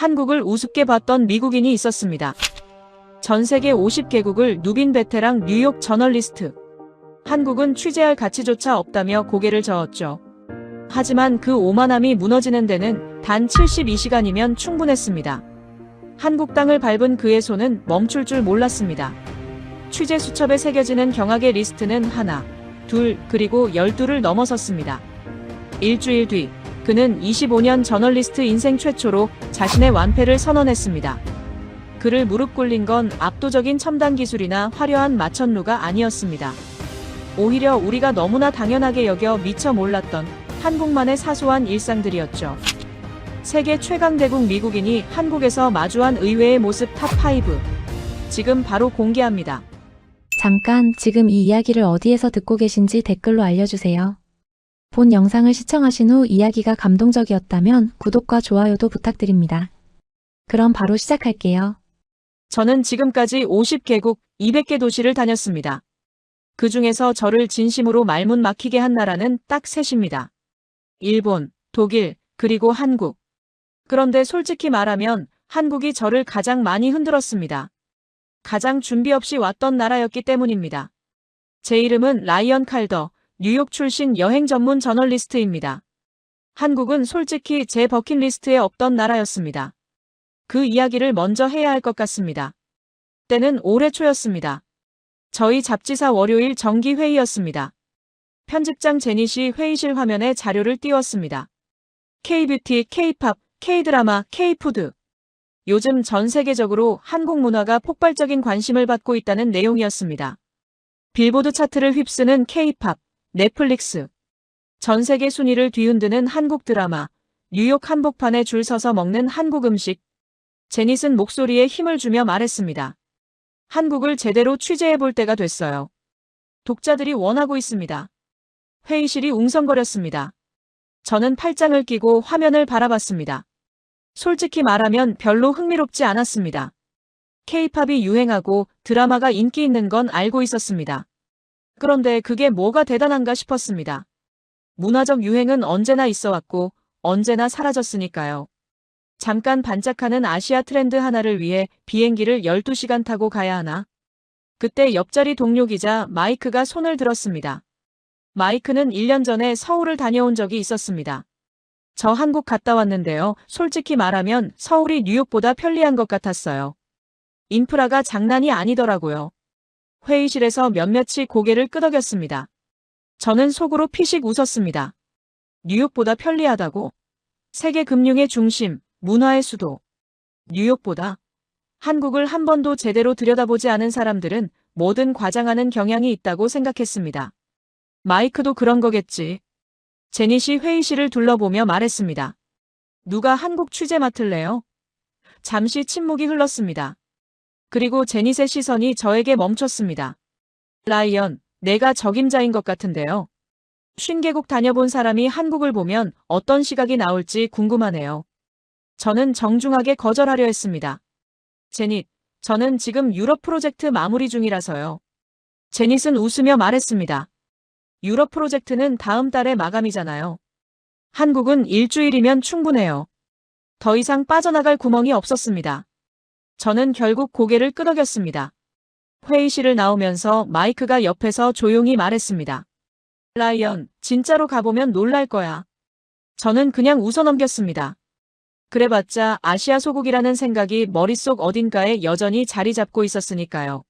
한국을 우습게 봤던 미국인이 있었습니다. 전 세계 50개국을 누빈 베테랑 뉴욕 저널리스트. 한국은 취재할 가치조차 없다며 고개를 저었죠. 하지만 그 오만함이 무너지는 데는 단 72시간이면 충분했습니다. 한국 땅을 밟은 그의 손은 멈출 줄 몰랐습니다. 취재 수첩에 새겨지는 경악의 리스트는 하나, 둘, 그리고 12를 넘어섰습니다. 일주일 뒤, 그는 25년 저널리스트 인생 최초로 자신의 완패를 선언했습니다. 그를 무릎 꿇린 건 압도적인 첨단 기술이나 화려한 마천루가 아니었습니다. 오히려 우리가 너무나 당연하게 여겨 미처 몰랐던 한국만의 사소한 일상들이었죠. 세계 최강대국 미국인이 한국에서 마주한 의외의 모습 탑5. 지금 바로 공개합니다. 잠깐 지금 이 이야기를 어디에서 듣고 계신지 댓글로 알려주세요. 본 영상을 시청하신 후 이야기가 감동적이었다면 구독과 좋아요도 부탁드립니다. 그럼 바로 시작할게요. 저는 지금까지 50개국, 200개 도시를 다녔습니다. 그 중에서 저를 진심으로 말문 막히게 한 나라는 딱 셋입니다. 일본, 독일, 그리고 한국. 그런데 솔직히 말하면 한국이 저를 가장 많이 흔들었습니다. 가장 준비 없이 왔던 나라였기 때문입니다. 제 이름은 라이언 칼더, 뉴욕 출신 여행 전문 저널리스트입니다. 한국은 솔직히 제 버킷리스트에 없던 나라였습니다. 그 이야기를 먼저 해야 할 것 같습니다. 때는 올해 초였습니다. 저희 잡지사 월요일 정기회의였습니다. 편집장 제닛이 회의실 화면에 자료를 띄웠습니다. K-뷰티, K-팝, K-드라마, K-푸드. 요즘 전 세계적으로 한국 문화가 폭발적인 관심을 받고 있다는 내용이었습니다. 빌보드 차트를 휩쓰는 K-팝, 넷플릭스. 전 세계 순위를 뒤흔드는 한국 드라마, 뉴욕 한복판에 줄 서서 먹는 한국 음식. 제닛은 목소리에 힘을 주며 말했습니다. 한국을 제대로 취재해볼 때가 됐어요. 독자들이 원하고 있습니다. 회의실이 웅성거렸습니다. 저는 팔짱을 끼고 화면을 바라봤습니다. 솔직히 말하면 별로 흥미롭지 않았습니다. K-팝이 유행하고 드라마가 인기 있는 건 알고 있었습니다. 그런데 그게 뭐가 대단한가 싶었습니다. 문화적 유행은 언제나 있어왔고 언제나 사라졌으니까요. 잠깐 반짝하는 아시아 트렌드 하나를 위해 비행기를 12시간 타고 가야 하나? 그때 옆자리 동료 기자 마이크가 손을 들었습니다. 마이크는 1년 전에 서울을 다녀온 적이 있었습니다. 저 한국 갔다 왔는데요. 솔직히 말하면 서울이 뉴욕보다 편리한 것 같았어요. 인프라가 장난이 아니더라고요. 회의실에서 몇몇이 고개를 끄덕였습니다. 저는 속으로 피식 웃었습니다. 뉴욕보다 편리하다고? 세계 금융의 중심, 문화의 수도. 뉴욕보다? 한국을 한 번도 제대로 들여다보지 않은 사람들은 뭐든 과장하는 경향이 있다고 생각했습니다. 마이크도 그런 거겠지. 제닛이 회의실을 둘러보며 말했습니다. 누가 한국 취재 맡을래요? 잠시 침묵이 흘렀습니다. 그리고 제닛의 시선이 저에게 멈췄습니다. 라이언, 내가 적임자인 것 같은데요. 50개국 다녀본 사람이 한국을 보면 어떤 시각이 나올지 궁금하네요. 저는 정중하게 거절하려 했습니다. 제닛, 저는 지금 유럽 프로젝트 마무리 중이라서요. 제닛은 웃으며 말했습니다. 유럽 프로젝트는 다음 달에 마감이잖아요. 한국은 일주일이면 충분해요. 더 이상 빠져나갈 구멍이 없었습니다. 저는 결국 고개를 끄덕였습니다. 회의실을 나오면서 마이크가 옆에서 조용히 말했습니다. 라이언, 진짜로 가보면 놀랄 거야. 저는 그냥 웃어넘겼습니다. 그래봤자 아시아 소국이라는 생각이 머릿속 어딘가에 여전히 자리 잡고 있었으니까요.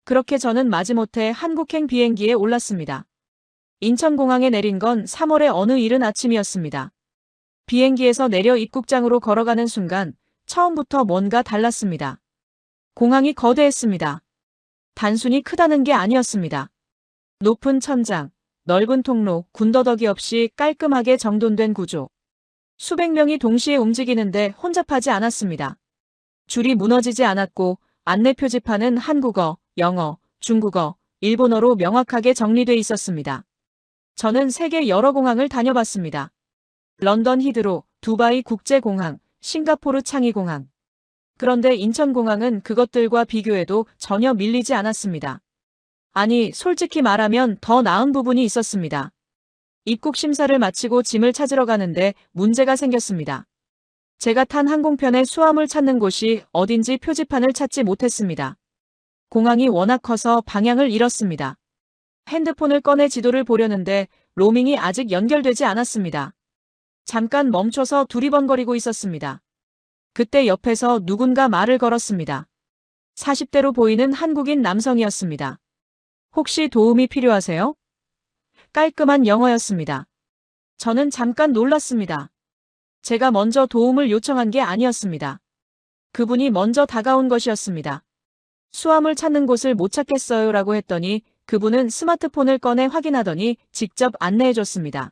그렇게 저는 마지못해 한국행 비행기에 올랐습니다. 인천공항에 내린 건 3월의 어느 이른 아침이었습니다. 비행기에서 내려 입국장으로 걸어가는 순간 처음부터 뭔가 달랐습니다. 공항이 거대했습니다. 단순히 크다는 게 아니었습니다. 높은 천장, 넓은 통로, 군더더기 없이 깔끔하게 정돈된 구조. 수백 명이 동시에 움직이는데 혼잡하지 않았습니다. 줄이 무너지지 않았고 안내 표지판은 한국어, 영어, 중국어, 일본어로 명확하게 정리돼 있었습니다. 저는 세계 여러 공항을 다녀봤습니다. 런던 히드로, 두바이 국제공항, 싱가포르 창의공항. 그런데 인천공항은 그것들과 비교해도 전혀 밀리지 않았습니다. 아니, 솔직히 말하면 더 나은 부분이 있었습니다. 입국 심사를 마치고 짐을 찾으러 가는데 문제가 생겼습니다. 제가 탄 항공편의 수화물 찾는 곳이 어딘지 표지판을 찾지 못했습니다. 공항이 워낙 커서 방향을 잃었습니다. 핸드폰을 꺼내 지도를 보려는데 로밍이 아직 연결되지 않았습니다. 잠깐 멈춰서 두리번거리고 있었습니다. 그때 옆에서 누군가 말을 걸었습니다. 40대로 보이는 한국인 남성이었습니다. 혹시 도움이 필요하세요? 깔끔한 영어였습니다. 저는 잠깐 놀랐습니다. 제가 먼저 도움을 요청한 게 아니었습니다. 그분이 먼저 다가온 것이었습니다. 수화물 찾는 곳을 못 찾겠어요 라고 했더니 그분은 스마트폰을 꺼내 확인하더니 직접 안내해줬습니다.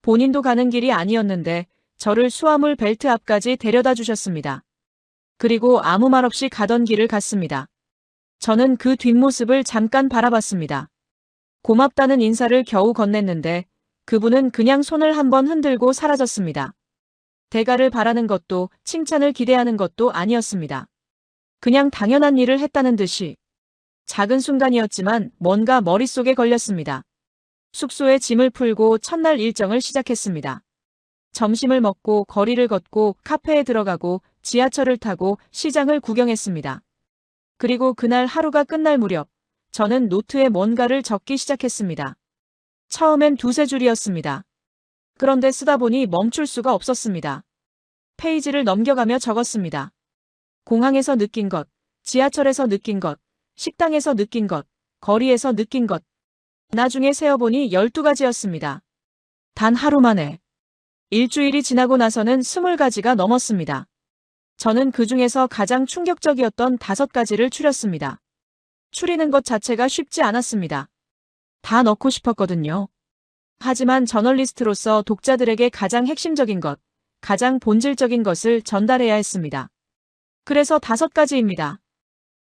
본인도 가는 길이 아니었는데 저를 수화물 벨트 앞까지 데려다 주셨습니다. 그리고 아무 말 없이 가던 길을 갔습니다. 저는 그 뒷모습을 잠깐 바라봤습니다. 고맙다는 인사를 겨우 건넸는데 그분은 그냥 손을 한번 흔들고 사라졌습니다. 대가를 바라는 것도 칭찬을 기대하는 것도 아니었습니다. 그냥 당연한 일을 했다는 듯이. 작은 순간이었지만 뭔가 머릿속에 걸렸습니다. 숙소에 짐을 풀고 첫날 일정을 시작했습니다. 점심을 먹고 거리를 걷고 카페에 들어가고 지하철을 타고 시장을 구경했습니다. 그리고 그날 하루가 끝날 무렵 저는 노트에 뭔가를 적기 시작했습니다. 처음엔 두세 줄이었습니다. 그런데 쓰다 보니 멈출 수가 없었습니다. 페이지를 넘겨가며 적었습니다. 공항에서 느낀 것, 지하철에서 느낀 것, 식당에서 느낀 것, 거리에서 느낀 것. 나중에 세어보니 12가지였습니다. 단 하루 만에. 일주일이 지나고 나서는 20가지가 넘었습니다. 저는 그 중에서 가장 충격적이었던 5가지를 추렸습니다. 추리는 것 자체가 쉽지 않았습니다. 다 넣고 싶었거든요. 하지만 저널리스트로서 독자들에게 가장 핵심적인 것, 가장 본질적인 것을 전달해야 했습니다. 그래서 5가지입니다.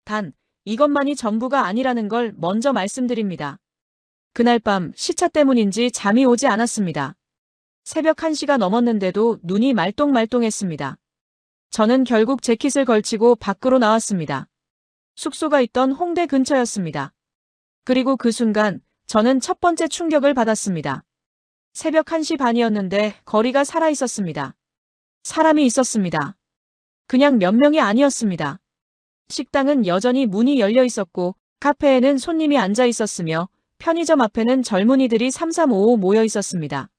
단, 이것만이 전부가 아니라는 걸 먼저 말씀드립니다. 그날 밤 시차 때문인지 잠이 오지 않았습니다. 새벽 1시가 넘었는데도 눈이 말똥말똥했습니다. 저는 결국 재킷을 걸치고 밖으로 나왔습니다. 숙소가 있던 홍대 근처였습니다. 그리고 그 순간 저는 첫 번째 충격을 받았습니다. 새벽 1시 반이었는데 거리가 살아있었습니다. 사람이 있었습니다. 그냥 몇 명이 아니었습니다. 식당은 여전히 문이 열려 있었고 카페에는 손님이 앉아 있었으며 편의점 앞에는 젊은이들이 삼삼오오 모여 있었습니다.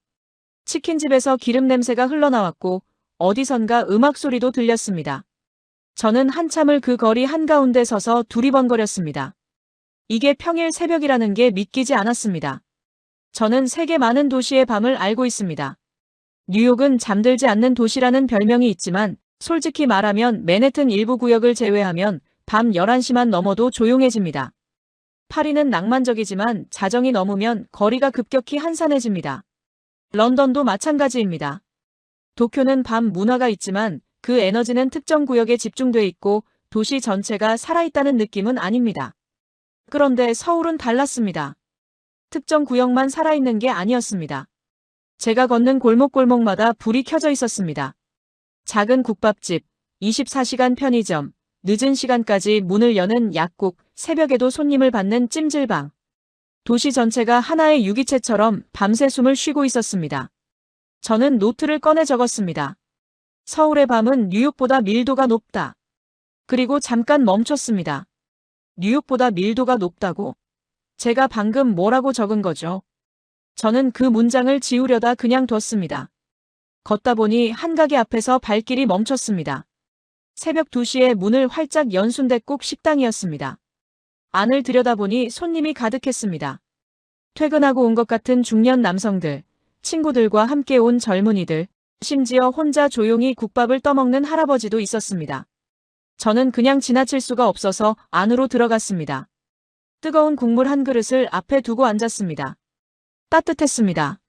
치킨집에서 기름 냄새가 흘러나왔고 어디선가 음악 소리도 들렸습니다. 저는 한참을 그 거리 한가운데 서서 두리번거렸습니다. 이게 평일 새벽이라는 게 믿기지 않았습니다. 저는 세계 많은 도시의 밤을 알고 있습니다. 뉴욕은 잠들지 않는 도시라는 별명이 있지만 솔직히 말하면 맨해튼 일부 구역을 제외하면 밤 11시만 넘어도 조용해집니다. 파리는 낭만적이지만 자정이 넘으면 거리가 급격히 한산해집니다. 런던도 마찬가지입니다. 도쿄는 밤 문화가 있지만 그 에너지는 특정 구역에 집중돼 있고 도시 전체가 살아있다는 느낌은 아닙니다. 그런데 서울은 달랐습니다. 특정 구역만 살아있는 게 아니었습니다. 제가 걷는 골목골목마다 불이 켜져 있었습니다. 작은 국밥집, 24시간 편의점, 늦은 시간까지 문을 여는 약국, 새벽에도 손님을 받는 찜질방. 도시 전체가 하나의 유기체처럼 밤새 숨을 쉬고 있었습니다. 저는 노트를 꺼내 적었습니다. 서울의 밤은 뉴욕보다 밀도가 높다. 그리고 잠깐 멈췄습니다. 뉴욕보다 밀도가 높다고? 제가 방금 뭐라고 적은 거죠? 저는 그 문장을 지우려다 그냥 뒀습니다. 걷다 보니 한 가게 앞에서 발길이 멈췄습니다. 새벽 2시에 문을 활짝 연 순댓국 식당이었습니다. 안을 들여다보니 손님이 가득했습니다. 퇴근하고 온 것 같은 중년 남성들, 친구들과 함께 온 젊은이들, 심지어 혼자 조용히 국밥을 떠먹는 할아버지도 있었습니다. 저는 그냥 지나칠 수가 없어서 안으로 들어갔습니다. 뜨거운 국물 한 그릇을 앞에 두고 앉았습니다. 따뜻했습니다.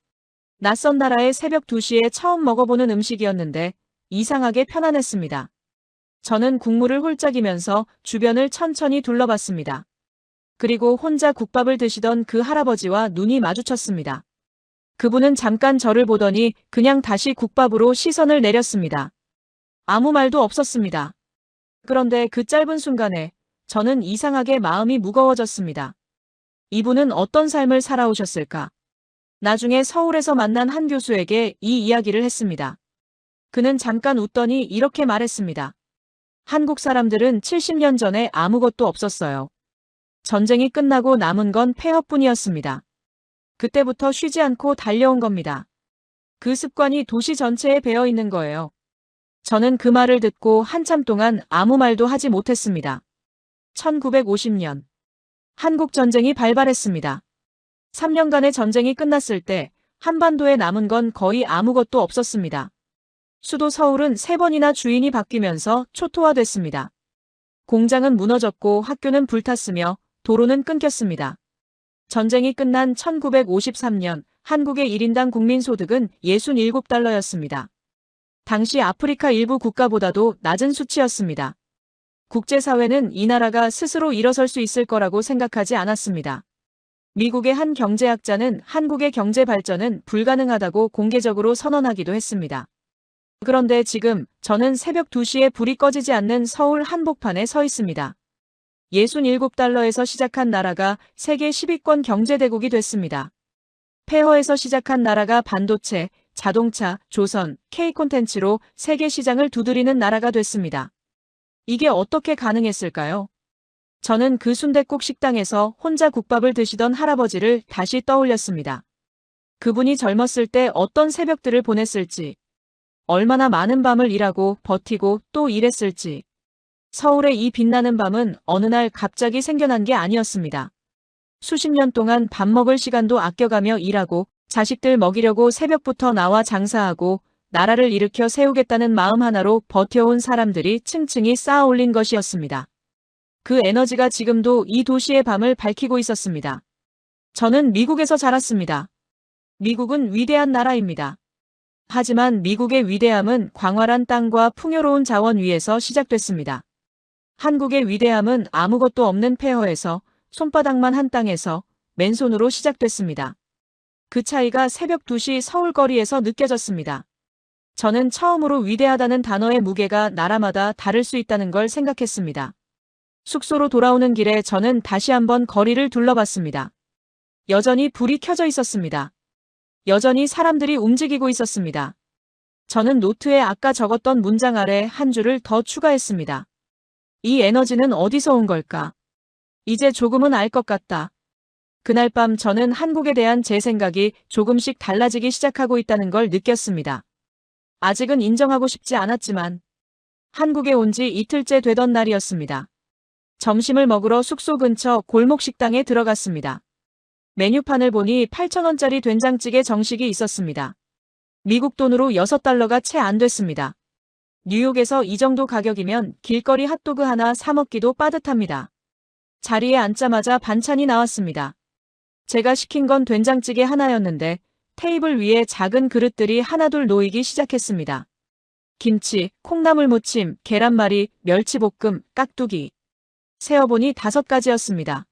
낯선 나라의 새벽 2시에 처음 먹어보는 음식이었는데 이상하게 편안했습니다. 저는 국물을 홀짝이면서 주변을 천천히 둘러봤습니다. 그리고 혼자 국밥을 드시던 그 할아버지와 눈이 마주쳤습니다. 그분은 잠깐 저를 보더니 그냥 다시 국밥으로 시선을 내렸습니다. 아무 말도 없었습니다. 그런데 그 짧은 순간에 저는 이상하게 마음이 무거워졌습니다. 이분은 어떤 삶을 살아오셨을까? 나중에 서울에서 만난 한 교수에게 이 이야기를 했습니다. 그는 잠깐 웃더니 이렇게 말했습니다. 한국 사람들은 70년 전에 아무것도 없었어요. 전쟁이 끝나고 남은 건 폐허뿐이었습니다. 그때부터 쉬지 않고 달려온 겁니다. 그 습관이 도시 전체에 배어 있는 거예요. 저는 그 말을 듣고 한참 동안 아무 말도 하지 못했습니다. 1950년. 한국 전쟁이 발발했습니다. 3년간의 전쟁이 끝났을 때 한반도에 남은 건 거의 아무것도 없었습니다. 수도 서울은 3번이나 주인이 바뀌면서 초토화됐습니다. 공장은 무너졌고 학교는 불탔으며 도로는 끊겼습니다. 전쟁이 끝난 1953년 한국의 1인당 국민소득은 67달러였습니다. 당시 아프리카 일부 국가보다도 낮은 수치였습니다. 국제사회는 이 나라가 스스로 일어설 수 있을 거라고 생각하지 않았습니다. 미국의 한 경제학자는 한국의 경제 발전은 불가능하다고 공개적으로 선언하기도 했습니다. 그런데 지금 저는 새벽 2시에 불이 꺼지지 않는 서울 한복판에 서 있습니다. 67달러에서 시작한 나라가 세계 10위권 경제대국이 됐습니다. 폐허에서 시작한 나라가 반도체, 자동차, 조선, K콘텐츠로 세계 시장을 두드리는 나라가 됐습니다. 이게 어떻게 가능했을까요? 저는 그 순댓국 식당에서 혼자 국밥을 드시던 할아버지를 다시 떠올렸습니다. 그분이 젊었을 때 어떤 새벽들을 보냈을지, 얼마나 많은 밤을 일하고 버티고 또 일했을지. 서울의 이 빛나는 밤은 어느 날 갑자기 생겨난 게 아니었습니다. 수십 년 동안 밥 먹을 시간도 아껴가며 일하고 자식들 먹이려고 새벽부터 나와 장사하고 나라를 일으켜 세우겠다는 마음 하나로 버텨온 사람들이 층층이 쌓아 올린 것이었습니다. 그 에너지가 지금도 이 도시의 밤을 밝히고 있었습니다. 저는 미국에서 자랐습니다. 미국은 위대한 나라입니다. 하지만 미국의 위대함은 광활한 땅과 풍요로운 자원 위에서 시작됐습니다. 한국의 위대함은 아무것도 없는 폐허에서 손바닥만 한 땅에서 맨손으로 시작됐습니다. 그 차이가 새벽 2시 서울거리에서 느껴졌습니다. 저는 처음으로 위대하다는 단어의 무게가 나라마다 다를 수 있다는 걸 생각했습니다. 숙소로 돌아오는 길에 저는 다시 한번 거리를 둘러봤습니다. 여전히 불이 켜져 있었습니다. 여전히 사람들이 움직이고 있었습니다. 저는 노트에 아까 적었던 문장 아래 한 줄을 더 추가했습니다. 이 에너지는 어디서 온 걸까? 이제 조금은 알 것 같다. 그날 밤 저는 한국에 대한 제 생각이 조금씩 달라지기 시작하고 있다는 걸 느꼈습니다. 아직은 인정하고 싶지 않았지만 한국에 온 지 이틀째 되던 날이었습니다. 점심을 먹으러 숙소 근처 골목 식당에 들어갔습니다. 메뉴판을 보니 8,000원짜리 된장찌개 정식이 있었습니다. 미국 돈으로 6달러가 채 안 됐습니다. 뉴욕에서 이 정도 가격이면 길거리 핫도그 하나 사 먹기도 빠듯합니다. 자리에 앉자마자 반찬이 나왔습니다. 제가 시킨 건 된장찌개 하나였는데 테이블 위에 작은 그릇들이 하나둘 놓이기 시작했습니다. 김치, 콩나물 무침, 계란말이, 멸치볶음, 깍두기. 세어보니 5가지였습니다.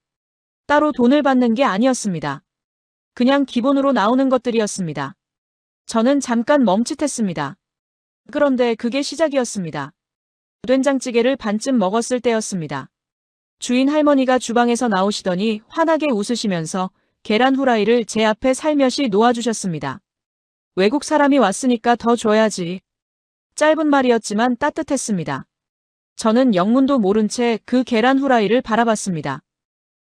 따로 돈을 받는 게 아니었습니다. 그냥 기본으로 나오는 것들이었습니다. 저는 잠깐 멈칫했습니다. 그런데 그게 시작이었습니다. 된장찌개를 반쯤 먹었을 때였습니다. 주인 할머니가 주방에서 나오시더니 환하게 웃으시면서 계란 후라이를 제 앞에 살며시 놓아주셨습니다. 외국 사람이 왔으니까 더 줘야지. 짧은 말이었지만 따뜻했습니다. 저는 영문도 모른 채 그 계란 후라이를 바라봤습니다.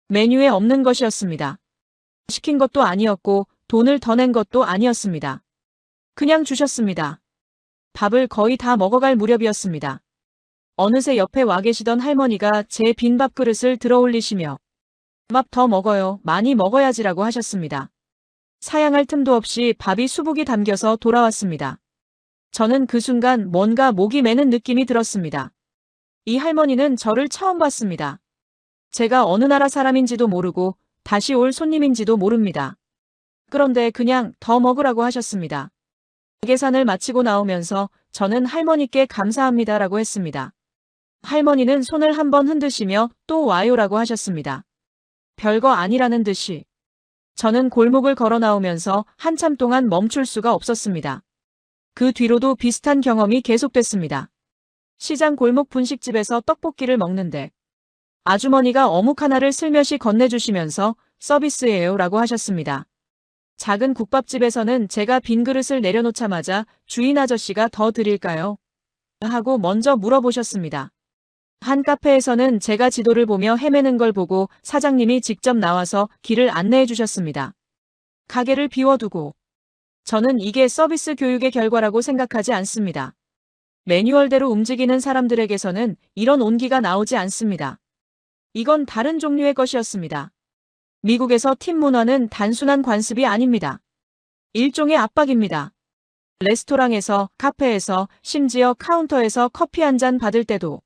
메뉴에 없는 것이었습니다. 시킨 것도 아니었고 돈을 더 낸 것도 아니었습니다. 그냥 주셨습니다. 밥을 거의 다 먹어갈 무렵이었습니다. 어느새 옆에 와 계시던 할머니가 제 빈 밥그릇을 들어 올리시며 밥 더 먹어요. 많이 먹어야지라고 하셨습니다. 사양할 틈도 없이 밥이 수북이 담겨서 돌아왔습니다. 저는 그 순간 뭔가 목이 메는 느낌이 들었습니다. 이 할머니는 저를 처음 봤습니다. 제가 어느 나라 사람인지도 모르고 다시 올 손님인지도 모릅니다. 그런데 그냥 더 먹으라고 하셨습니다. 계산을 마치고 나오면서 저는 할머니께 감사합니다라고 했습니다. 할머니는 손을 한번 흔드시며 또 와요라고 하셨습니다. 별거 아니라는 듯이. 저는 골목을 걸어 나오면서 한참 동안 멈출 수가 없었습니다. 그 뒤로도 비슷한 경험이 계속됐습니다. 시장 골목 분식집에서 떡볶이를 먹는데 아주머니가 어묵 하나를 슬며시 건네주시면서 서비스예요 라고 하셨습니다. 작은 국밥집에서는 제가 빈 그릇을 내려놓자마자 주인 아저씨가 더 드릴까요? 하고 먼저 물어보셨습니다. 한 카페에서는 제가 지도를 보며 헤매는 걸 보고 사장님이 직접 나와서 길을 안내해 주셨습니다. 가게를 비워두고 저는 이게 서비스 교육의 결과라고 생각하지 않습니다. 매뉴얼대로 움직이는 사람들에게서는 이런 온기가 나오지 않습니다. 이건 다른 종류의 것이었습니다. 미국에서 팀 문화는 단순한 관습이 아닙니다. 일종의 압박입니다. 레스토랑에서, 카페에서, 심지어 카운터에서 커피 한 잔 받을 때도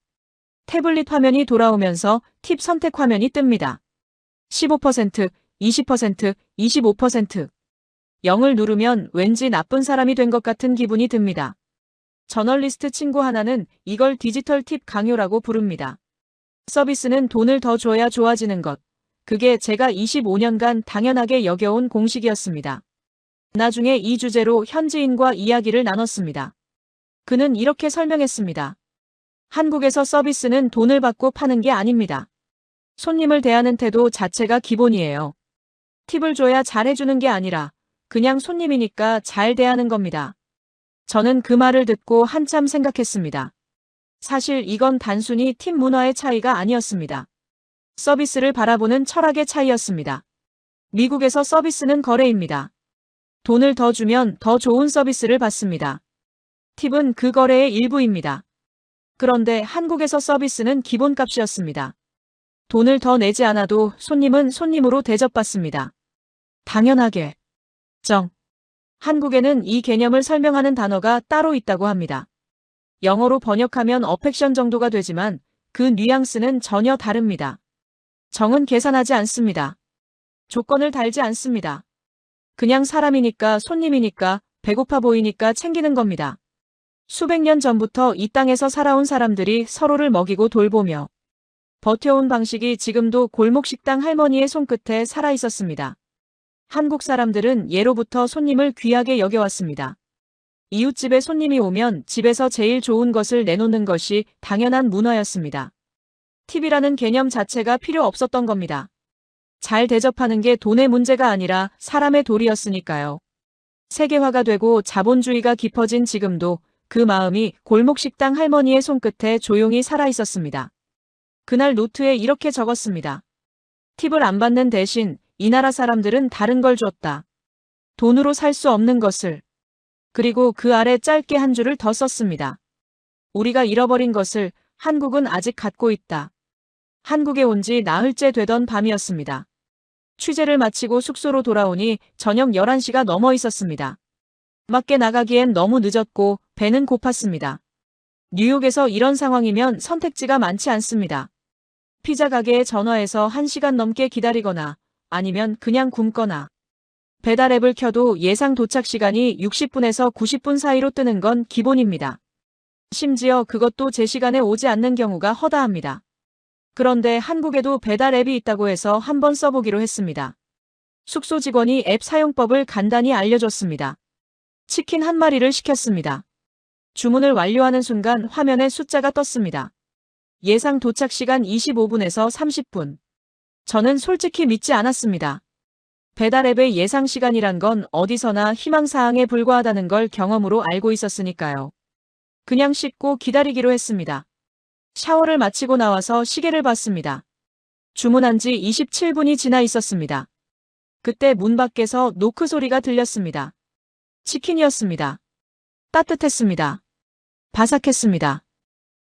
태블릿 화면이 돌아오면서 팁 선택 화면이 뜹니다. 15%, 20%, 25%. 0을 누르면 왠지 나쁜 사람이 된 것 같은 기분이 듭니다. 저널리스트 친구 하나는 이걸 디지털 팁 강요라고 부릅니다. 서비스는 돈을 더 줘야 좋아지는 것. 그게 제가 25년간 당연하게 여겨온 공식이었습니다. 나중에 이 주제로 현지인과 이야기를 나눴습니다. 그는 이렇게 설명했습니다. 한국에서 서비스는 돈을 받고 파는 게 아닙니다. 손님을 대하는 태도 자체가 기본이에요. 팁을 줘야 잘해주는 게 아니라 그냥 손님이니까 잘 대하는 겁니다. 저는 그 말을 듣고 한참 생각했습니다. 사실 이건 단순히 팀 문화의 차이가 아니었습니다. 서비스를 바라보는 철학의 차이였습니다. 미국에서 서비스는 거래입니다. 돈을 더 주면 더 좋은 서비스를 받습니다. 팁은 그 거래의 일부입니다. 그런데 한국에서 서비스는 기본값이었습니다. 돈을 더 내지 않아도 손님은 손님으로 대접받습니다. 당연하게. 한국에는 이 개념을 설명하는 단어가 따로 있다고 합니다. 영어로 번역하면 어펙션 정도가 되지만 그 뉘앙스는 전혀 다릅니다. 정은 계산하지 않습니다. 조건을 달지 않습니다. 그냥 사람이니까 손님이니까 배고파 보이니까 챙기는 겁니다. 수백 년 전부터 이 땅에서 살아온 사람들이 서로를 먹이고 돌보며 버텨온 방식이 지금도 골목식당 할머니의 손끝에 살아있었습니다. 한국 사람들은 예로부터 손님을 귀하게 여겨왔습니다. 이웃집에 손님이 오면 집에서 제일 좋은 것을 내놓는 것이 당연한 문화였습니다. 팁이라는 개념 자체가 필요 없었던 겁니다. 잘 대접하는 게 돈의 문제가 아니라 사람의 도리였으니까요. 세계화가 되고 자본주의가 깊어진 지금도 그 마음이 골목식당 할머니의 손끝에 조용히 살아있었습니다. 그날 노트에 이렇게 적었습니다. 팁을 안 받는 대신 이 나라 사람들은 다른 걸 줬다. 돈으로 살 수 없는 것을. 그리고 그 아래 짧게 한 줄을 더 썼습니다. 우리가 잃어버린 것을 한국은 아직 갖고 있다. 한국에 온 지 나흘째 되던 밤이었습니다. 취재를 마치고 숙소로 돌아오니 저녁 11시가 넘어 있었습니다. 밖에 나가기엔 너무 늦었고 배는 고팠습니다. 뉴욕에서 이런 상황이면 선택지가 많지 않습니다. 피자 가게에 전화해서 1시간 넘게 기다리거나 아니면 그냥 굶거나 배달 앱을 켜도 예상 도착 시간이 60분에서 90분 사이로 뜨는 건 기본입니다. 심지어 그것도 제 시간에 오지 않는 경우가 허다합니다. 그런데 한국에도 배달 앱이 있다고 해서 한번 써보기로 했습니다. 숙소 직원이 앱 사용법을 간단히 알려줬습니다. 치킨 한 마리를 시켰습니다. 주문을 완료하는 순간 화면에 숫자가 떴습니다. 예상 도착 시간 25분에서 30분. 저는 솔직히 믿지 않았습니다. 배달 앱의 예상 시간이란 건 어디서나 희망사항에 불과하다는 걸 경험으로 알고 있었으니까요. 그냥 씻고 기다리기로 했습니다. 샤워를 마치고 나와서 시계를 봤습니다. 주문한 지 27분이 지나 있었습니다. 그때 문 밖에서 노크 소리가 들렸습니다. 치킨이었습니다. 따뜻했습니다. 바삭했습니다.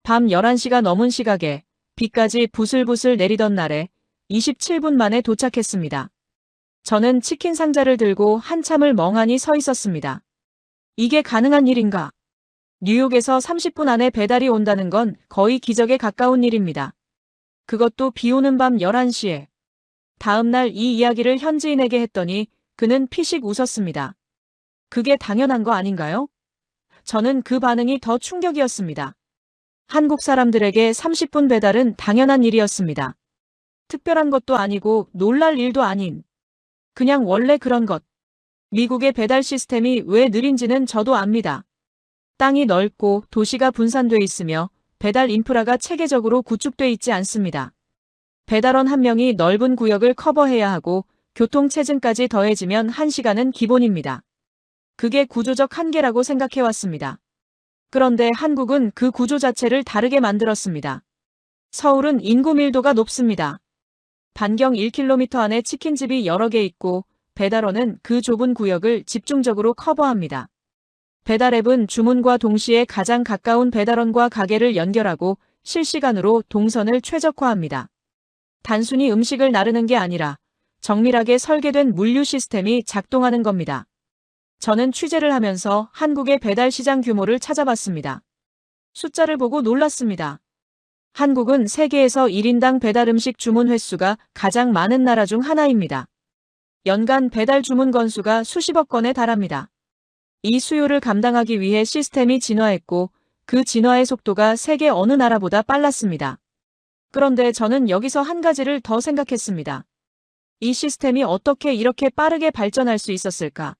밤 11시가 넘은 시각에 비까지 부슬부슬 내리던 날에 27분 만에 도착했습니다. 저는 치킨 상자를 들고 한참을 멍하니 서 있었습니다. 이게 가능한 일인가? 뉴욕에서 30분 안에 배달이 온다는 건 거의 기적에 가까운 일입니다. 그것도 비 오는 밤 11시에. 다음 날 이 이야기를 현지인에게 했더니 그는 피식 웃었습니다. 그게 당연한 거 아닌가요? 저는 그 반응이 더 충격이었습니다. 한국 사람들에게 30분 배달은 당연한 일이었습니다. 특별한 것도 아니고 놀랄 일도 아닌. 그냥 원래 그런 것. 미국의 배달 시스템이 왜 느린지는 저도 압니다. 땅이 넓고 도시가 분산돼 있으며 배달 인프라가 체계적으로 구축돼 있지 않습니다. 배달원 한 명이 넓은 구역을 커버해야 하고 교통체증까지 더해지면 1시간은 기본입니다. 그게 구조적 한계라고 생각해왔습니다. 그런데 한국은 그 구조 자체를 다르게 만들었습니다. 서울은 인구 밀도가 높습니다. 반경 1km 안에 치킨집이 여러 개 있고 배달원은 그 좁은 구역을 집중적으로 커버합니다. 배달앱은 주문과 동시에 가장 가까운 배달원과 가게를 연결하고 실시간으로 동선을 최적화합니다. 단순히 음식을 나르는 게 아니라 정밀하게 설계된 물류 시스템이 작동하는 겁니다. 저는 취재를 하면서 한국의 배달 시장 규모를 찾아봤습니다. 숫자를 보고 놀랐습니다. 한국은 세계에서 1인당 배달 음식 주문 횟수가 가장 많은 나라 중 하나입니다. 연간 배달 주문 건수가 수십억 건에 달합니다. 이 수요를 감당하기 위해 시스템이 진화했고 그 진화의 속도가 세계 어느 나라보다 빨랐습니다. 그런데 저는 여기서 한 가지를 더 생각했습니다. 이 시스템이 어떻게 이렇게 빠르게 발전할 수 있었을까?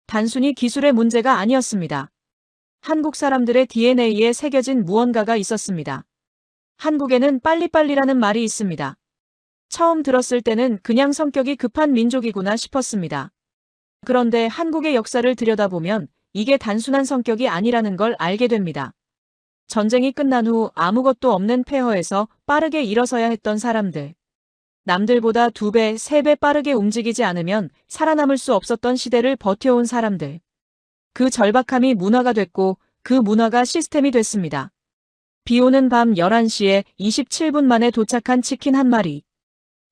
단순히 기술의 문제가 아니었습니다. 한국 사람들의 DNA에 새겨진 무언가가 있었습니다. 한국에는 빨리빨리라는 말이 있습니다. 처음 들었을 때는 그냥 성격이 급한 민족이구나 싶었습니다. 그런데 한국의 역사를 들여다보면 이게 단순한 성격이 아니라는 걸 알게 됩니다. 전쟁이 끝난 후 아무것도 없는 폐허에서 빠르게 일어서야 했던 사람들. 남들보다 2배, 3배 빠르게 움직이지 않으면 살아남을 수 없었던 시대를 버텨온 사람들. 그 절박함이 문화가 됐고 그 문화가 시스템이 됐습니다. 비 오는 밤 11시에 27분 만에 도착한 치킨 한 마리.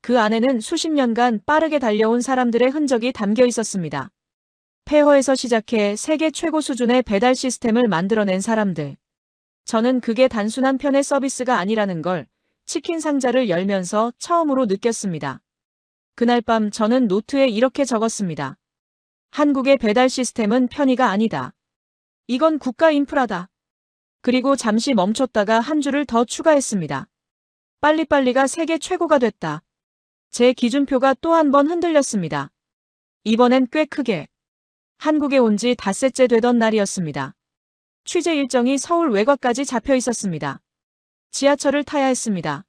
그 안에는 수십 년간 빠르게 달려온 사람들의 흔적이 담겨 있었습니다. 폐허에서 시작해 세계 최고 수준의 배달 시스템을 만들어낸 사람들. 저는 그게 단순한 편의 서비스가 아니라는 걸 치킨 상자를 열면서 처음으로 느꼈습니다. 그날 밤 저는 노트에 이렇게 적었습니다. 한국의 배달 시스템은 편의가 아니다. 이건 국가 인프라다. 그리고 잠시 멈췄다가 한 줄을 더 추가했습니다. 빨리빨리가 세계 최고가 됐다. 제 기준표가 또 한 번 흔들렸습니다. 이번엔 꽤 크게. 한국에 온 지 닷새째 되던 날이었습니다. 취재 일정이 서울 외곽까지 잡혀 있었습니다. 지하철을 타야 했습니다.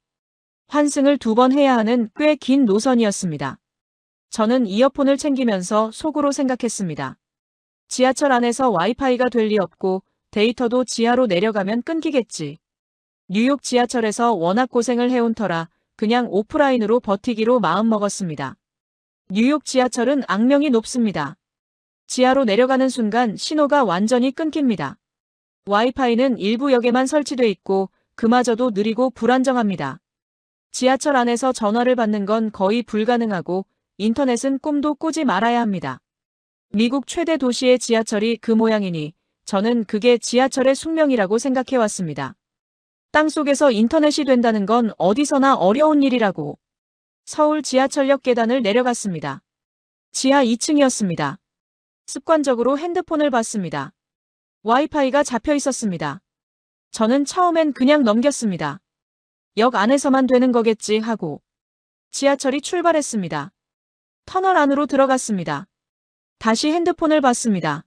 환승을 2번 해야 하는 꽤 긴 노선이었습니다. 저는 이어폰을 챙기면서 속으로 생각했습니다. 지하철 안에서 와이파이가 될 리 없고 데이터도 지하로 내려가면 끊기겠지. 뉴욕 지하철에서 워낙 고생을 해온 터라 그냥 오프라인으로 버티기로 마음먹었습니다. 뉴욕 지하철은 악명이 높습니다. 지하로 내려가는 순간 신호가 완전히 끊깁니다. 와이파이는 일부 역에만 설치돼 있고 그마저도 느리고 불안정합니다. 지하철 안에서 전화를 받는 건 거의 불가능하고 인터넷은 꿈도 꾸지 말아야 합니다. 미국 최대 도시의 지하철이 그 모양이니 저는 그게 지하철의 숙명이라고 생각해왔습니다. 땅속에서 인터넷이 된다는 건 어디서나 어려운 일이라고. 서울 지하철역 계단을 내려갔습니다. 지하 2층이었습니다. 습관적으로 핸드폰을 봤습니다. 와이파이가 잡혀 있었습니다. 저는 처음엔 그냥 넘겼습니다. 역 안에서만 되는 거겠지 하고. 지하철이 출발했습니다. 터널 안으로 들어갔습니다. 다시 핸드폰을 봤습니다.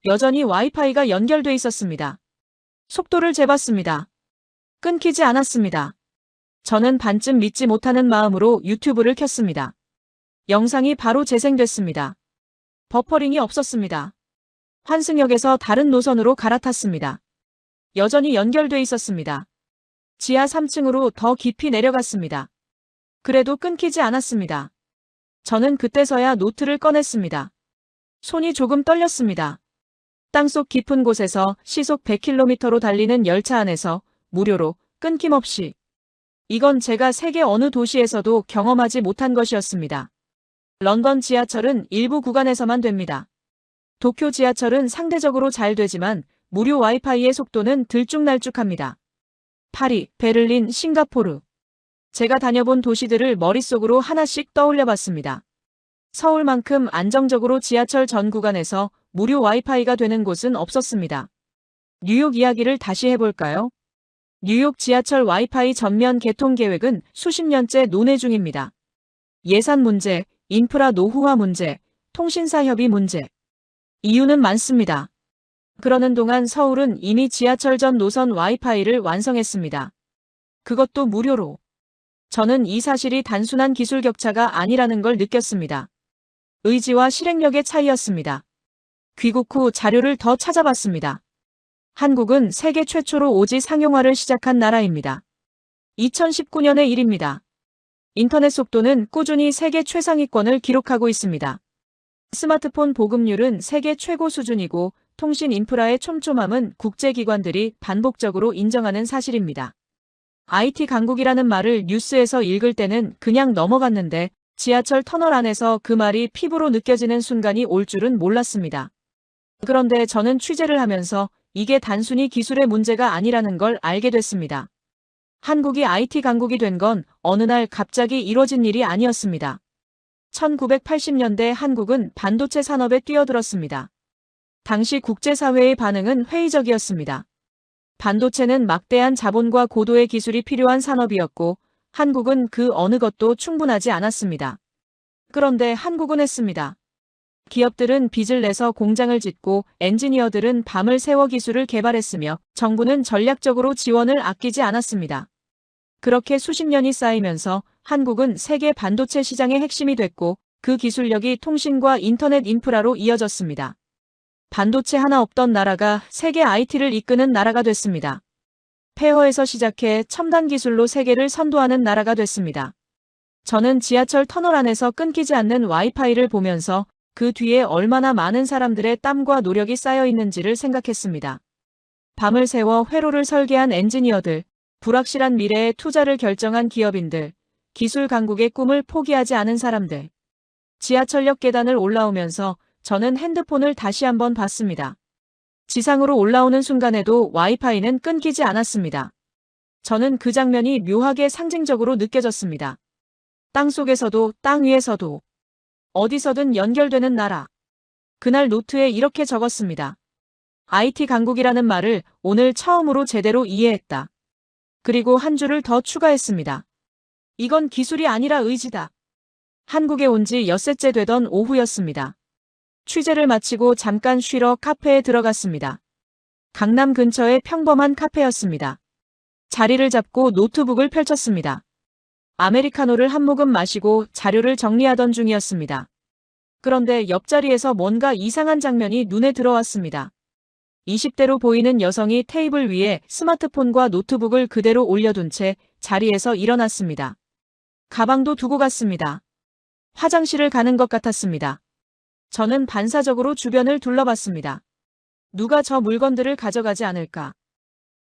여전히 와이파이가 연결돼 있었습니다. 속도를 재봤습니다. 끊기지 않았습니다. 저는 반쯤 믿지 못하는 마음으로 유튜브를 켰습니다. 영상이 바로 재생됐습니다. 버퍼링이 없었습니다. 환승역에서 다른 노선으로 갈아탔습니다. 여전히 연결돼 있었습니다. 지하 3층으로 더 깊이 내려갔습니다. 그래도 끊기지 않았습니다. 저는 그때서야 노트를 꺼냈습니다. 손이 조금 떨렸습니다. 땅속 깊은 곳에서 시속 100km로 달리는 열차 안에서 무료로 끊김없이. 이건 제가 세계 어느 도시에서도 경험하지 못한 것이었습니다. 런던 지하철은 일부 구간에서만 됩니다. 도쿄 지하철은 상대적으로 잘 되지만 무료 와이파이의 속도는 들쭉날쭉합니다. 파리, 베를린, 싱가포르. 제가 다녀본 도시들을 머릿속으로 하나씩 떠올려 봤습니다. 서울만큼 안정적으로 지하철 전 구간에서 무료 와이파이가 되는 곳은 없었습니다. 뉴욕 이야기를 다시 해볼까요? 뉴욕 지하철 와이파이 전면 개통 계획은 수십 년째 논의 중입니다. 예산 문제, 인프라 노후화 문제, 통신사 협의 문제. 이유는 많습니다. 그러는 동안 서울은 이미 지하철 전 노선 와이파이를 완성했습니다. 그것도 무료로. 저는 이 사실이 단순한 기술 격차가 아니라는 걸 느꼈습니다. 의지와 실행력의 차이였습니다. 귀국 후 자료를 더 찾아봤습니다. 한국은 세계 최초로 오지 상용화를 시작한 나라입니다. 2019년의 일입니다. 인터넷 속도는 꾸준히 세계 최상위권을 기록하고 있습니다. 스마트폰 보급률은 세계 최고 수준이고 통신 인프라의 촘촘함은 국제기관들이 반복적으로 인정하는 사실입니다. IT 강국이라는 말을 뉴스에서 읽을 때는 그냥 넘어갔는데 지하철 터널 안에서 그 말이 피부로 느껴지는 순간이 올 줄은 몰랐습니다. 그런데 저는 취재를 하면서 이게 단순히 기술의 문제가 아니라는 걸 알게 됐습니다. 한국이 IT 강국이 된 건 어느 날 갑자기 이뤄진 일이 아니었습니다. 1980년대 한국은 반도체 산업에 뛰어들었습니다. 당시 국제사회의 반응은 회의적이었습니다. 반도체는 막대한 자본과 고도의 기술이 필요한 산업이었고 한국은 그 어느 것도 충분하지 않았습니다. 그런데 한국은 했습니다. 기업들은 빚을 내서 공장을 짓고 엔지니어들은 밤을 새워 기술을 개발했으며 정부는 전략적으로 지원을 아끼지 않았습니다. 그렇게 수십 년이 쌓이면서 한국은 세계 반도체 시장의 핵심이 됐고 그 기술력이 통신과 인터넷 인프라로 이어졌습니다. 반도체 하나 없던 나라가 세계 IT를 이끄는 나라가 됐습니다. 폐허에서 시작해 첨단 기술로 세계를 선도하는 나라가 됐습니다. 저는 지하철 터널 안에서 끊기지 않는 와이파이를 보면서 그 뒤에 얼마나 많은 사람들의 땀과 노력이 쌓여 있는지를 생각했습니다. 밤을 새워 회로를 설계한 엔지니어들, 불확실한 미래에 투자를 결정한 기업인들, 기술 강국의 꿈을 포기하지 않은 사람들. 지하철역 계단을 올라오면서 저는 핸드폰을 다시 한번 봤습니다. 지상으로 올라오는 순간에도 와이파이는 끊기지 않았습니다. 저는 그 장면이 묘하게 상징적으로 느껴졌습니다. 땅 속에서도 땅 위에서도 어디서든 연결되는 나라. 그날 노트에 이렇게 적었습니다. IT 강국이라는 말을 오늘 처음으로 제대로 이해했다. 그리고 한 줄을 더 추가했습니다. 이건 기술이 아니라 의지다. 한국에 온 지 엿새째 되던 오후였습니다. 취재를 마치고 잠깐 쉬러 카페에 들어갔습니다. 강남 근처의 평범한 카페였습니다. 자리를 잡고 노트북을 펼쳤습니다. 아메리카노를 한 모금 마시고 자료를 정리하던 중이었습니다. 그런데 옆자리에서 뭔가 이상한 장면이 눈에 들어왔습니다. 20대로 보이는 여성이 테이블 위에 스마트폰과 노트북을 그대로 올려둔 채 자리에서 일어났습니다. 가방도 두고 갔습니다. 화장실을 가는 것 같았습니다. 저는 반사적으로 주변을 둘러봤습니다. 누가 저 물건들을 가져가지 않을까?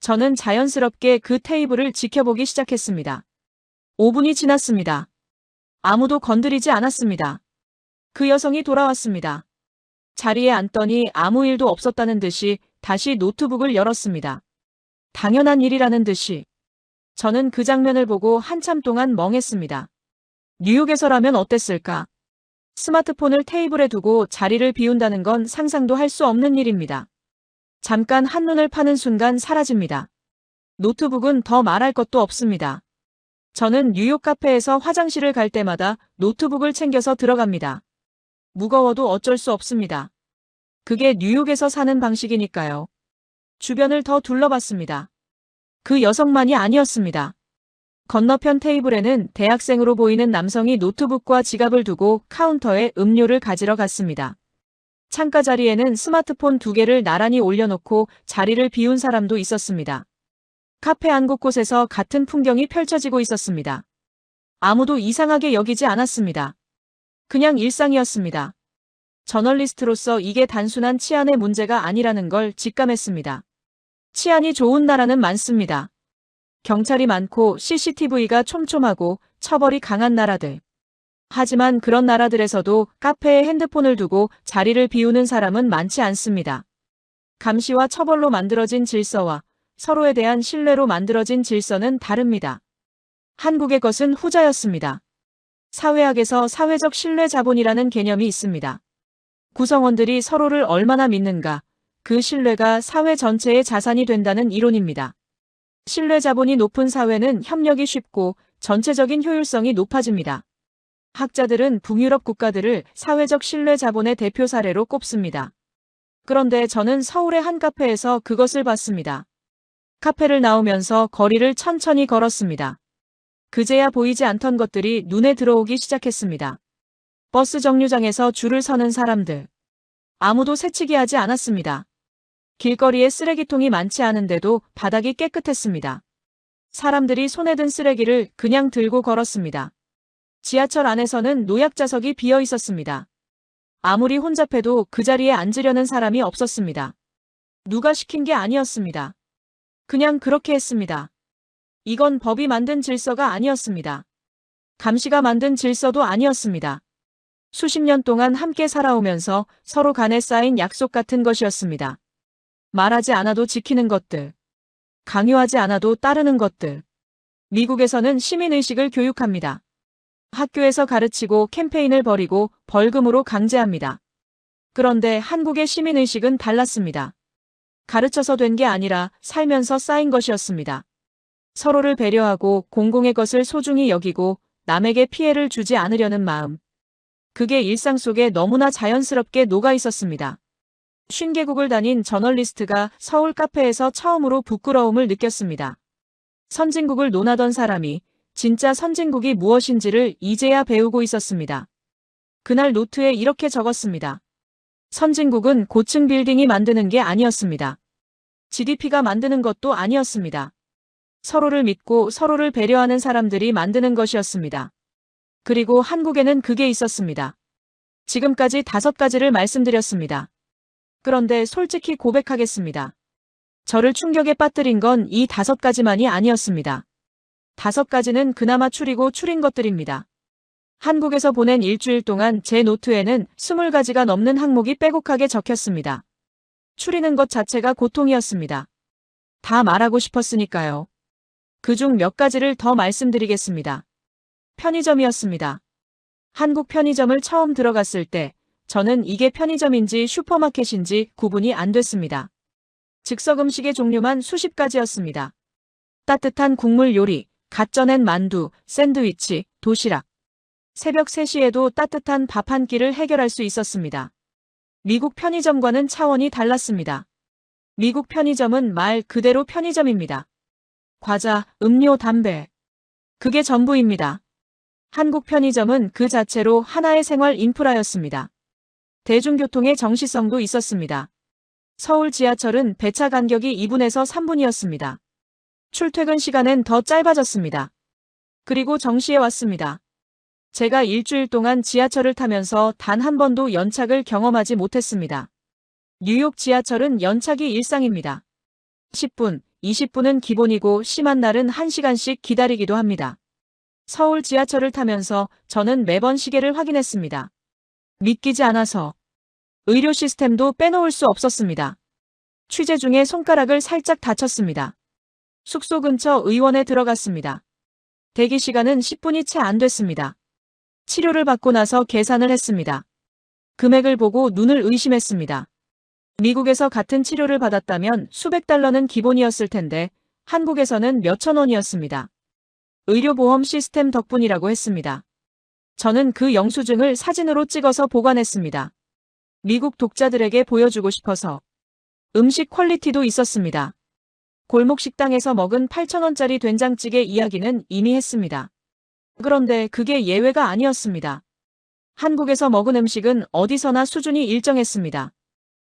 저는 자연스럽게 그 테이블을 지켜보기 시작했습니다. 5분이 지났습니다. 아무도 건드리지 않았습니다. 그 여성이 돌아왔습니다. 자리에 앉더니 아무 일도 없었다는 듯이 다시 노트북을 열었습니다. 당연한 일이라는 듯이. 저는 그 장면을 보고 한참 동안 멍했습니다. 뉴욕에서라면 어땠을까? 스마트폰을 테이블에 두고 자리를 비운다는 건 상상도 할 수 없는 일입니다. 잠깐 한눈을 파는 순간 사라집니다. 노트북은 더 말할 것도 없습니다. 저는 뉴욕 카페에서 화장실을 갈 때마다 노트북을 챙겨서 들어갑니다. 무거워도 어쩔 수 없습니다. 그게 뉴욕에서 사는 방식이니까요. 주변을 더 둘러봤습니다. 그 여성만이 아니었습니다. 건너편 테이블에는 대학생으로 보이는 남성이 노트북과 지갑을 두고 카운터에 음료를 가지러 갔습니다. 창가 자리에는 스마트폰 2개를 나란히 올려놓고 자리를 비운 사람도 있었습니다. 카페 안 곳곳에서 같은 풍경이 펼쳐지고 있었습니다. 아무도 이상하게 여기지 않았습니다. 그냥 일상이었습니다. 저널리스트로서 이게 단순한 치안의 문제가 아니라는 걸 직감했습니다. 치안이 좋은 나라는 많습니다. 경찰이 많고 CCTV가 촘촘하고 처벌이 강한 나라들. 하지만 그런 나라들에서도 카페에 핸드폰을 두고 자리를 비우는 사람은 많지 않습니다. 감시와 처벌로 만들어진 질서와 서로에 대한 신뢰로 만들어진 질서는 다릅니다. 한국의 것은 후자였습니다. 사회학에서 사회적 신뢰 자본이라는 개념이 있습니다. 구성원들이 서로를 얼마나 믿는가, 그 신뢰가 사회 전체의 자산이 된다는 이론입니다. 신뢰 자본이 높은 사회는 협력이 쉽고 전체적인 효율성이 높아집니다. 학자들은 북유럽 국가들을 사회적 신뢰 자본의 대표 사례로 꼽습니다. 그런데 저는 서울의 한 카페에서 그것을 봤습니다. 카페를 나오면서 거리를 천천히 걸었습니다. 그제야 보이지 않던 것들이 눈에 들어오기 시작했습니다. 버스 정류장에서 줄을 서는 사람들. 아무도 새치기 하지 않았습니다. 길거리에 쓰레기통이 많지 않은데도 바닥이 깨끗했습니다. 사람들이 손에 든 쓰레기를 그냥 들고 걸었습니다. 지하철 안에서는 노약자석이 비어 있었습니다. 아무리 혼잡해도 그 자리에 앉으려는 사람이 없었습니다. 누가 시킨 게 아니었습니다. 그냥 그렇게 했습니다. 이건 법이 만든 질서가 아니었습니다. 감시가 만든 질서도 아니었습니다. 수십 년 동안 함께 살아오면서 서로 간에 쌓인 약속 같은 것이었습니다. 말하지 않아도 지키는 것들. 강요하지 않아도 따르는 것들. 미국에서는 시민의식을 교육합니다. 학교에서 가르치고 캠페인을 벌이고 벌금으로 강제합니다. 그런데 한국의 시민의식은 달랐습니다. 가르쳐서 된 게 아니라 살면서 쌓인 것이었습니다. 서로를 배려하고 공공의 것을 소중히 여기고 남에게 피해를 주지 않으려는 마음. 그게 일상 속에 너무나 자연스럽게 녹아 있었습니다. 50개국을 다닌 저널리스트가 서울 카페에서 처음으로 부끄러움을 느꼈습니다. 선진국을 논하던 사람이 진짜 선진국이 무엇인지를 이제야 배우고 있었습니다. 그날 노트에 이렇게 적었습니다. 선진국은 고층 빌딩이 만드는 게 아니었습니다. GDP가 만드는 것도 아니었습니다. 서로를 믿고 서로를 배려하는 사람들이 만드는 것이었습니다. 그리고 한국에는 그게 있었습니다. 지금까지 5가지를 말씀드렸습니다. 그런데 솔직히 고백하겠습니다. 저를 충격에 빠뜨린 건 이 5가지만이 아니었습니다. 5가지는 그나마 추린 것들입니다. 한국에서 보낸 일주일 동안 제 노트에는 20가지가 넘는 항목이 빼곡하게 적혔습니다. 추리는 것 자체가 고통이었습니다. 다 말하고 싶었으니까요. 그중 몇 가지를 더 말씀드리겠습니다. 편의점이었습니다. 한국 편의점을 처음 들어갔을 때 저는 이게 편의점인지 슈퍼마켓인지 구분이 안 됐습니다. 즉석 음식의 종류만 수십 가지였습니다. 따뜻한 국물 요리, 갓 쪄낸 만두, 샌드위치, 도시락. 새벽 3시에도 따뜻한 밥 한 끼를 해결할 수 있었습니다. 미국 편의점과는 차원이 달랐습니다. 미국 편의점은 말 그대로 편의점입니다. 과자, 음료, 담배. 그게 전부입니다. 한국 편의점은 그 자체로 하나의 생활 인프라였습니다. 대중교통의 정시성도 있었습니다. 서울 지하철은 배차 간격이 2분에서 3분이었습니다. 출퇴근 시간은 더 짧아졌습니다. 그리고 정시에 왔습니다. 제가 일주일 동안 지하철을 타면서 단 한 번도 연착을 경험하지 못했습니다. 뉴욕 지하철은 연착이 일상입니다. 10분, 20분은 기본이고 심한 날은 1시간씩 기다리기도 합니다. 서울 지하철을 타면서 저는 매번 시계를 확인했습니다. 믿기지 않아서. 의료 시스템도 빼놓을 수 없었습니다. 취재 중에 손가락을 살짝 다쳤습니다. 숙소 근처 의원에 들어갔습니다. 대기 시간은 10분이 채 안 됐습니다. 치료를 받고 나서 계산을 했습니다. 금액을 보고 눈을 의심했습니다. 미국에서 같은 치료를 받았다면 수백 달러는 기본이었을 텐데 한국에서는 몇천 원이었습니다. 의료보험 시스템 덕분이라고 했습니다. 저는 그 영수증을 사진으로 찍어서 보관했습니다. 미국 독자들에게 보여주고 싶어서. 음식 퀄리티도 있었습니다. 골목 식당에서 먹은 8,000원짜리 된장찌개 이야기는 이미 했습니다. 그런데 그게 예외가 아니었습니다. 한국에서 먹은 음식은 어디서나 수준이 일정했습니다.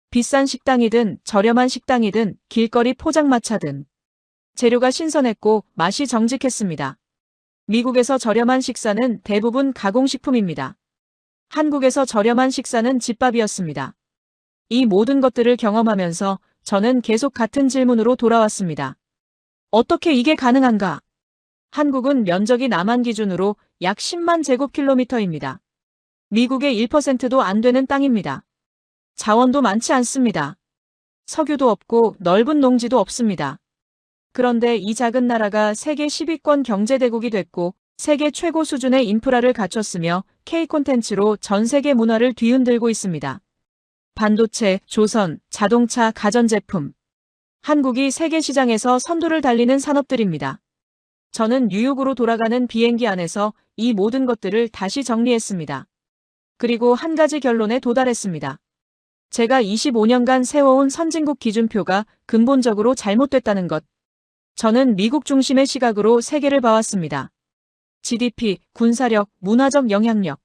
비싼 식당이든 저렴한 식당이든 길거리 포장마차든 재료가 신선했고 맛이 정직했습니다. 미국에서 저렴한 식사는 대부분 가공식품입니다. 한국에서 저렴한 식사는 집밥이었습니다. 이 모든 것들을 경험하면서 저는 계속 같은 질문으로 돌아왔습니다. 어떻게 이게 가능한가? 한국은 면적이 남한 기준으로 약 10만 제곱킬로미터입니다. 미국의 1%도 안 되는 땅입니다. 자원도 많지 않습니다. 석유도 없고 넓은 농지도 없습니다. 그런데 이 작은 나라가 세계 10위권 경제대국이 됐고 세계 최고 수준의 인프라를 갖췄으며 K 콘텐츠로 전 세계 문화를 뒤흔들고 있습니다. 반도체, 조선, 자동차, 가전제품. 한국이 세계 시장에서 선두를 달리는 산업들입니다. 저는 뉴욕으로 돌아가는 비행기 안에서 이 모든 것들을 다시 정리했습니다. 그리고 한 가지 결론에 도달했습니다. 제가 25년간 세워온 선진국 기준표가 근본적으로 잘못됐다는 것. 저는 미국 중심의 시각으로 세계를 봐왔습니다. GDP, 군사력, 문화적 영향력.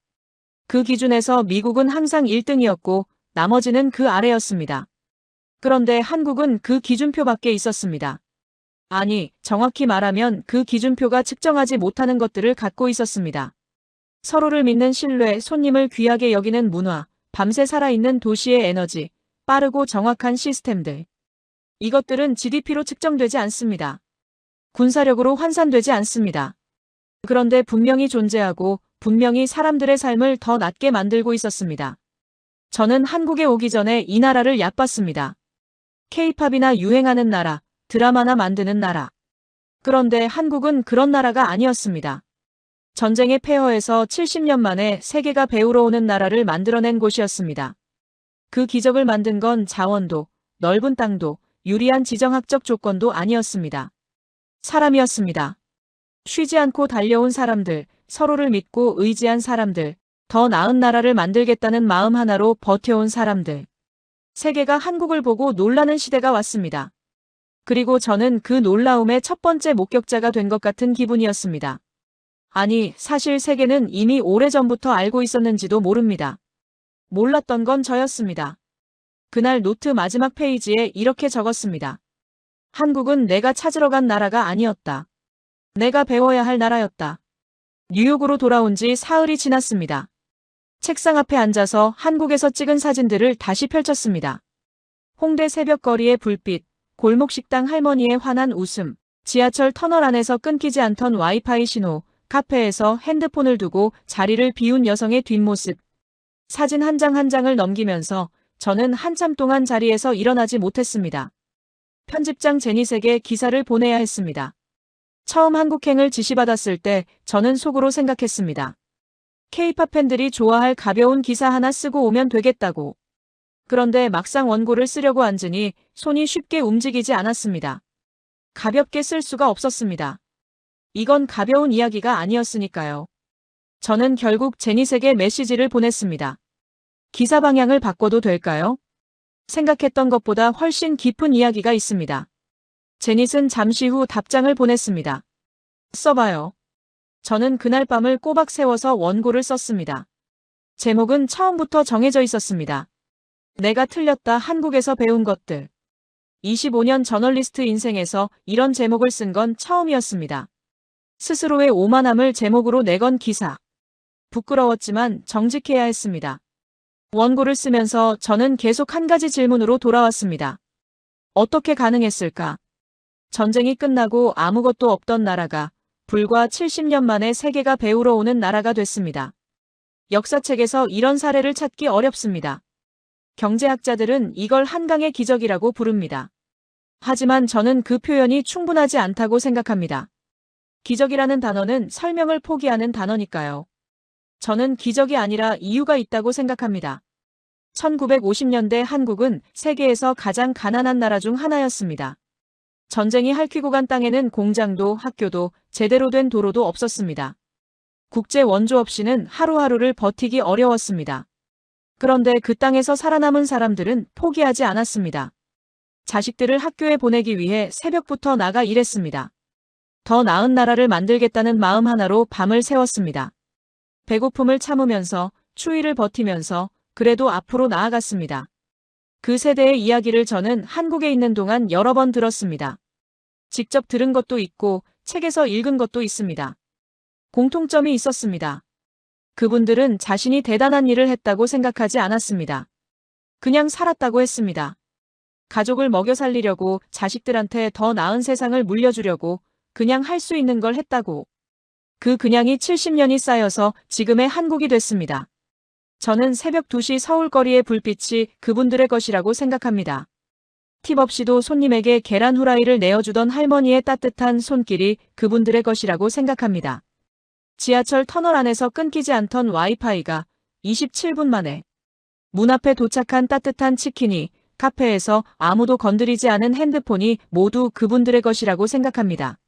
그 기준에서 미국은 항상 1등이었고 나머지는 그 아래였습니다. 그런데 한국은 그 기준표 밖에 있었습니다. 아니, 정확히 말하면 그 기준표가 측정하지 못하는 것들을 갖고 있었습니다. 서로를 믿는 신뢰, 손님을 귀하게 여기는 문화, 밤새 살아있는 도시의 에너지, 빠르고 정확한 시스템들. 이것들은 GDP로 측정되지 않습니다. 군사력으로 환산되지 않습니다. 그런데 분명히 존재하고 분명히 사람들의 삶을 더 낫게 만들고 있었습니다. 저는 한국에 오기 전에 이 나라를 얕봤습니다. K-팝이나 유행하는 나라, 드라마나 만드는 나라. 그런데 한국은 그런 나라가 아니었습니다. 전쟁의 폐허에서 70년 만에 세계가 배우러 오는 나라를 만들어낸 곳이었습니다. 그 기적을 만든 건 자원도, 넓은 땅도, 유리한 지정학적 조건도 아니었습니다. 사람이었습니다. 쉬지 않고 달려온 사람들, 서로를 믿고 의지한 사람들, 더 나은 나라를 만들겠다는 마음 하나로 버텨온 사람들. 세계가 한국을 보고 놀라는 시대가 왔습니다. 그리고 저는 그 놀라움의 첫 번째 목격자가 된 것 같은 기분이었습니다. 아니, 사실 세계는 이미 오래전부터 알고 있었는지도 모릅니다. 몰랐던 건 저였습니다. 그날 노트 마지막 페이지에 이렇게 적었습니다. 한국은 내가 찾으러 간 나라가 아니었다. 내가 배워야 할 나라였다. 뉴욕으로 돌아온 지 사흘이 지났습니다. 책상 앞에 앉아서 한국에서 찍은 사진들을 다시 펼쳤습니다. 홍대 새벽거리의 불빛, 골목식당 할머니의 환한 웃음, 지하철 터널 안에서 끊기지 않던 와이파이 신호, 카페에서 핸드폰을 두고 자리를 비운 여성의 뒷모습. 사진 한 장 한 장을 넘기면서 저는 한참 동안 자리에서 일어나지 못했습니다. 편집장 제닛에게 기사를 보내야 했습니다. 처음 한국행을 지시받았을 때 저는 속으로 생각했습니다. K-팝 팬들이 좋아할 가벼운 기사 하나 쓰고 오면 되겠다고. 그런데 막상 원고를 쓰려고 앉으니 손이 쉽게 움직이지 않았습니다. 가볍게 쓸 수가 없었습니다. 이건 가벼운 이야기가 아니었으니까요. 저는 결국 제닛에게 메시지를 보냈습니다. 기사 방향을 바꿔도 될까요? 생각했던 것보다 훨씬 깊은 이야기가 있습니다. 제닛은 잠시 후 답장을 보냈습니다. 써봐요. 저는 그날 밤을 꼬박 세워서 원고를 썼습니다. 제목은 처음부터 정해져 있었습니다. 내가 틀렸다, 한국에서 배운 것들. 25년 저널리스트 인생에서 이런 제목을 쓴 건 처음이었습니다. 스스로의 오만함을 제목으로 내건 기사. 부끄러웠지만 정직해야 했습니다. 원고를 쓰면서 저는 계속 한 가지 질문으로 돌아왔습니다. 어떻게 가능했을까? 전쟁이 끝나고 아무것도 없던 나라가 불과 70년 만에 세계가 배우러 오는 나라가 됐습니다. 역사책에서 이런 사례를 찾기 어렵습니다. 경제학자들은 이걸 한강의 기적이라고 부릅니다. 하지만 저는 그 표현이 충분하지 않다고 생각합니다. 기적이라는 단어는 설명을 포기하는 단어니까요. 저는 기적이 아니라 이유가 있다고 생각합니다. 1950년대 한국은 세계에서 가장 가난한 나라 중 하나였습니다. 전쟁이 핥히고 간 땅에는 공장도 학교도 제대로 된 도로도 없었습니다. 국제 원조 없이는 하루하루를 버티기 어려웠습니다. 그런데 그 땅에서 살아남은 사람들은 포기하지 않았습니다. 자식들을 학교에 보내기 위해 새벽부터 나가 일했습니다. 더 나은 나라를 만들겠다는 마음 하나로 밤을 새웠습니다. 배고픔을 참으면서 추위를 버티면서 그래도 앞으로 나아갔습니다. 그 세대의 이야기를 저는 한국에 있는 동안 여러 번 들었습니다. 직접 들은 것도 있고 책에서 읽은 것도 있습니다. 공통점이 있었습니다. 그분들은 자신이 대단한 일을 했다고 생각하지 않았습니다. 그냥 살았다고 했습니다. 가족을 먹여 살리려고, 자식들한테 더 나은 세상을 물려주려고 그냥 할 수 있는 걸 했다고. 그 그냥이 70년이 쌓여서 지금의 한국이 됐습니다. 저는 새벽 2시 서울거리의 불빛이 그분들의 것이라고 생각합니다. 팁 없이도 손님에게 계란 후라이를 내어주던 할머니의 따뜻한 손길이 그분들의 것이라고 생각합니다. 지하철 터널 안에서 끊기지 않던 와이파이가 27분 만에 문 앞에 도착한 따뜻한 치킨이, 카페에서 아무도 건드리지 않은 핸드폰이 모두 그분들의 것이라고 생각합니다.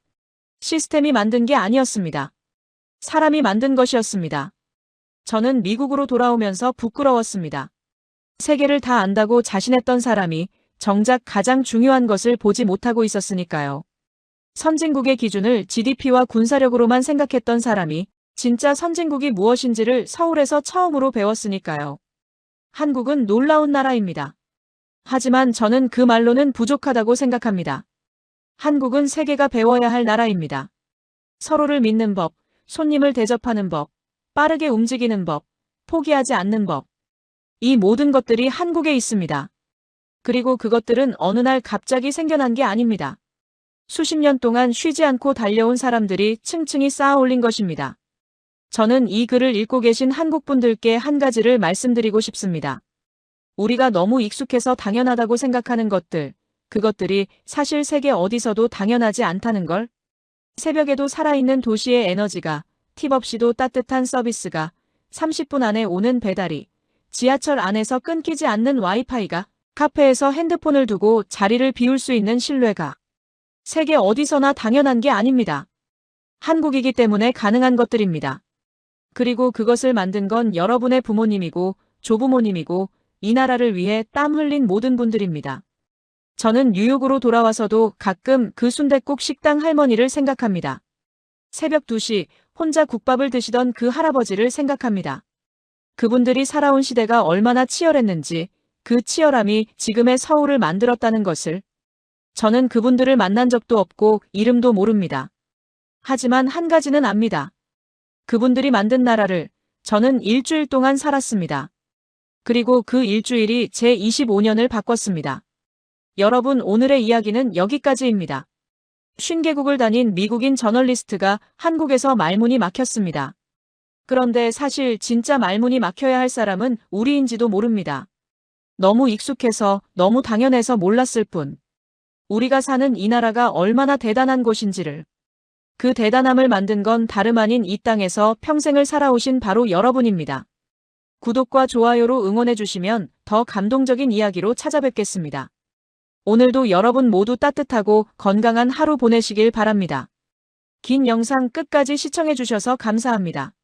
시스템이 만든 게 아니었습니다. 사람이 만든 것이었습니다. 저는 미국으로 돌아오면서 부끄러웠습니다. 세계를 다 안다고 자신했던 사람이 정작 가장 중요한 것을 보지 못하고 있었으니까요. 선진국의 기준을 GDP와 군사력으로만 생각했던 사람이 진짜 선진국이 무엇인지를 서울에서 처음으로 배웠으니까요. 한국은 놀라운 나라입니다. 하지만 저는 그 말로는 부족하다고 생각합니다. 한국은 세계가 배워야 할 나라입니다. 서로를 믿는 법, 손님을 대접하는 법, 빠르게 움직이는 법, 포기하지 않는 법. 이 모든 것들이 한국에 있습니다. 그리고 그것들은 어느 날 갑자기 생겨난 게 아닙니다. 수십 년 동안 쉬지 않고 달려온 사람들이 층층이 쌓아 올린 것입니다. 저는 이 글을 읽고 계신 한국 분들께 한 가지를 말씀드리고 싶습니다. 우리가 너무 익숙해서 당연하다고 생각하는 것들, 그것들이 사실 세계 어디서도 당연하지 않다는 걸. 새벽에도 살아있는 도시의 에너지가, 팁 없이도 따뜻한 서비스가, 30분 안에 오는 배달이, 지하철 안에서 끊기지 않는 와이파이가, 카페에서 핸드폰을 두고 자리를 비울 수 있는 신뢰가 세계 어디서나 당연한 게 아닙니다. 한국이기 때문에 가능한 것들입니다. 그리고 그것을 만든 건 여러분의 부모님이고 조부모님이고 이 나라를 위해 땀 흘린 모든 분들입니다. 저는 뉴욕으로 돌아와서도 가끔 그 순댓국 식당 할머니를 생각합니다. 새벽 2시 혼자 국밥을 드시던 그 할아버지를 생각합니다. 그분들이 살아온 시대가 얼마나 치열했는지, 그 치열함이 지금의 서울을 만들었다는 것을. 저는 그분들을 만난 적도 없고 이름도 모릅니다. 하지만 한 가지는 압니다. 그분들이 만든 나라를 저는 일주일 동안 살았습니다. 그리고 그 일주일이 제 25년을 바꿨습니다. 여러분, 오늘의 이야기는 여기까지입니다. 50개국을 다닌 미국인 저널리스트가 한국에서 말문이 막혔습니다. 그런데 사실 진짜 말문이 막혀야 할 사람은 우리인지도 모릅니다. 너무 익숙해서, 너무 당연해서 몰랐을 뿐. 우리가 사는 이 나라가 얼마나 대단한 곳인지를. 그 대단함을 만든 건 다름 아닌 이 땅에서 평생을 살아오신 바로 여러분입니다. 구독과 좋아요로 응원해주시면 더 감동적인 이야기로 찾아뵙겠습니다. 오늘도 여러분 모두 따뜻하고 건강한 하루 보내시길 바랍니다. 긴 영상 끝까지 시청해주셔서 감사합니다.